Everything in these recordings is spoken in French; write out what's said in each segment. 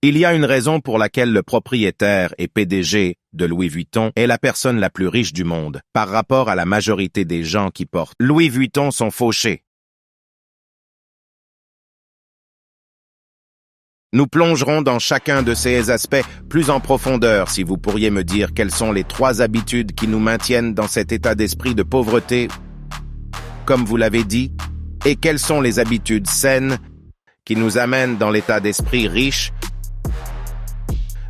Il y a une raison pour laquelle le propriétaire et PDG de Louis Vuitton est la personne la plus riche du monde, par rapport à la majorité des gens qui portent Louis Vuitton sont fauchés. Nous plongerons dans chacun de ces aspects plus en profondeur si vous pourriez me dire quelles sont les 3 habitudes qui nous maintiennent dans cet état d'esprit de pauvreté, comme vous l'avez dit, et quelles sont les habitudes saines qui nous amènent dans l'état d'esprit riche.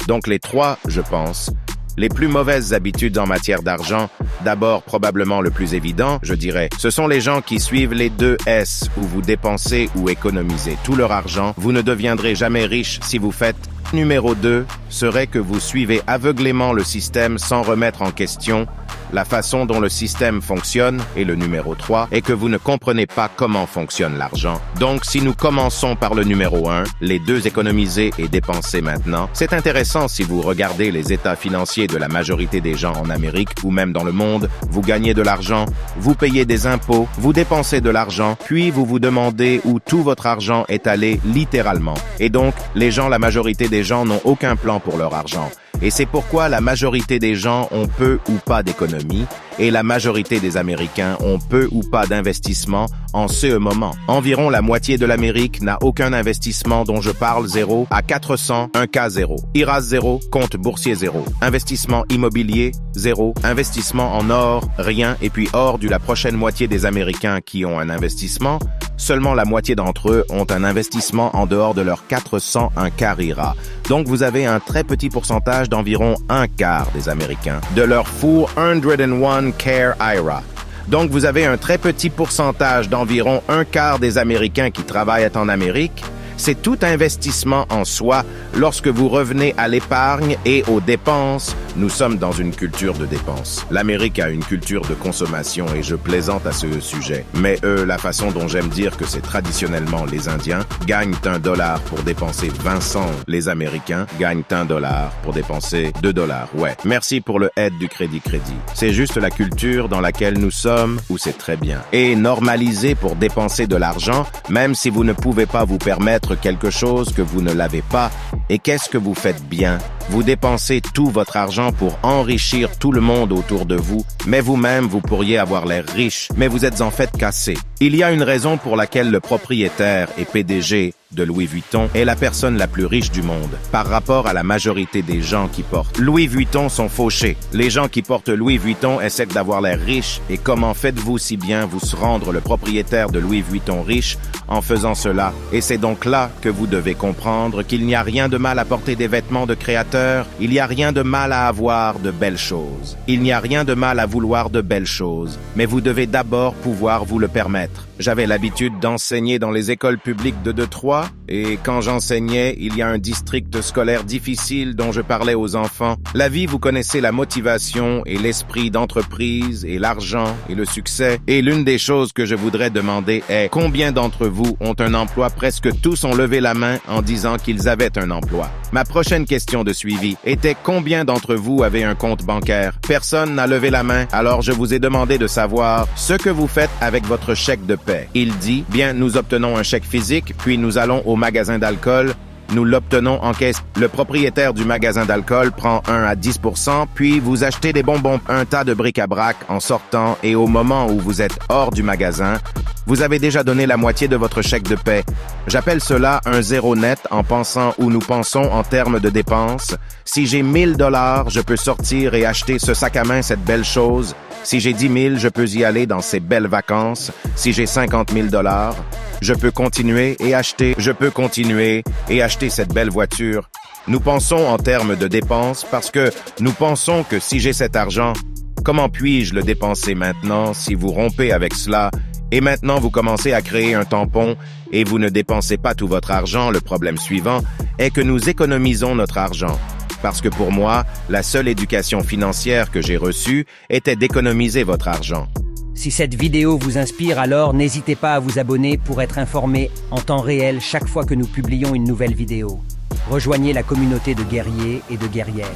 Donc les 3, je pense, les plus mauvaises habitudes en matière d'argent, d'abord probablement le plus évident, je dirais, ce sont les gens qui suivent les 2 S, où vous dépensez ou économisez tout leur argent. Vous ne deviendrez jamais riche si vous faites. Numéro 2 serait que vous suivez aveuglément le système sans remettre en question la façon dont le système fonctionne, et le numéro 3 est que vous ne comprenez pas comment fonctionne l'argent. Donc, si nous commençons par le numéro 1, les 2 économiser et dépenser maintenant, c'est intéressant si vous regardez les états financiers de la majorité des gens en Amérique ou même dans le monde. Vous gagnez de l'argent, vous payez des impôts, vous dépensez de l'argent, puis vous vous demandez où tout votre argent est allé littéralement. Et donc, la majorité des gens n'ont aucun plan pour leur argent. Et c'est pourquoi la majorité des gens ont peu ou pas d'économie et la majorité des Américains ont peu ou pas d'investissement en ce moment. Environ la moitié de l'Amérique n'a aucun investissement dont je parle 0 à 400, un cas 0. IRAS 0, compte boursier 0. Investissement immobilier 0. Investissement en or, rien. Et puis hors de la prochaine moitié des Américains qui ont un investissement, seulement la moitié d'entre eux ont un investissement en dehors de leurs 400, un quart IRA. Donc vous avez un très petit pourcentage d'environ un quart des Américains de leur 401 Care IRA. Donc vous avez un très petit pourcentage d'environ un quart des Américains qui travaillent en Amérique. C'est tout investissement en soi. Lorsque vous revenez à l'épargne et aux dépenses, nous sommes dans une culture de dépenses. L'Amérique a une culture de consommation et je plaisante à ce sujet. Mais la façon dont j'aime dire que c'est traditionnellement les Indiens gagnent $1 pour dépenser 20 cents. Les Américains gagnent $1 pour dépenser $2. Ouais. Merci pour le aide du crédit. C'est juste la culture dans laquelle nous sommes où c'est très bien. Et normaliser pour dépenser de l'argent, même si vous ne pouvez pas vous permettre quelque chose que vous ne l'avez pas. Et qu'est-ce que vous faites bien? Vous dépensez tout votre argent pour enrichir tout le monde autour de vous, mais vous-même, vous pourriez avoir l'air riche, mais vous êtes en fait cassé. Il y a une raison pour laquelle le propriétaire et PDG de Louis Vuitton est la personne la plus riche du monde, par rapport à la majorité des gens qui portent Louis Vuitton sont fauchés. Les gens qui portent Louis Vuitton essaient d'avoir l'air riches, et comment faites-vous si bien vous rendre le propriétaire de Louis Vuitton riche en faisant cela? Et c'est donc là que vous devez comprendre qu'il n'y a rien de mal à porter des vêtements de créateurs, il n'y a rien de mal à avoir de belles choses. Il n'y a rien de mal à vouloir de belles choses, mais vous devez d'abord pouvoir vous le permettre. J'avais l'habitude d'enseigner dans les écoles publiques de Détroit, et quand j'enseignais, il y a un district scolaire difficile dont je parlais aux enfants. La vie, vous connaissez la motivation et l'esprit d'entreprise et l'argent et le succès. Et l'une des choses que je voudrais demander est combien d'entre vous ont un emploi? Presque tous ont levé la main en disant qu'ils avaient un emploi. Ma prochaine question de suivi était combien d'entre vous avaient un compte bancaire? Personne n'a levé la main, alors je vous ai demandé de savoir ce que vous faites avec votre chèque de paie. Il dit, bien, nous obtenons un chèque physique, puis nous allons au magasin d'alcool, nous l'obtenons en caisse. Le propriétaire du magasin d'alcool prend 1 à 10%, puis vous achetez des bonbons, un tas de bric-à-brac en sortant, et au moment où vous êtes hors du magasin, vous avez déjà donné la moitié de votre chèque de paie. J'appelle cela un zéro net en pensant où nous pensons en termes de dépenses. Si j'ai $1000, je peux sortir et acheter ce sac à main, cette belle chose. Si j'ai 10 000, je peux y aller dans ces belles vacances. Si j'ai 50 000 $, je peux continuer et acheter. Je peux continuer et acheter cette belle voiture. Nous pensons en termes de dépenses parce que nous pensons que si j'ai cet argent, comment puis-je le dépenser maintenant si vous rompez avec cela et maintenant vous commencez à créer un tampon et vous ne dépensez pas tout votre argent? Le problème suivant est que nous économisons notre argent. Parce que pour moi, la seule éducation financière que j'ai reçue était d'économiser votre argent. Si cette vidéo vous inspire, alors n'hésitez pas à vous abonner pour être informé en temps réel chaque fois que nous publions une nouvelle vidéo. Rejoignez la communauté de guerriers et de guerrières.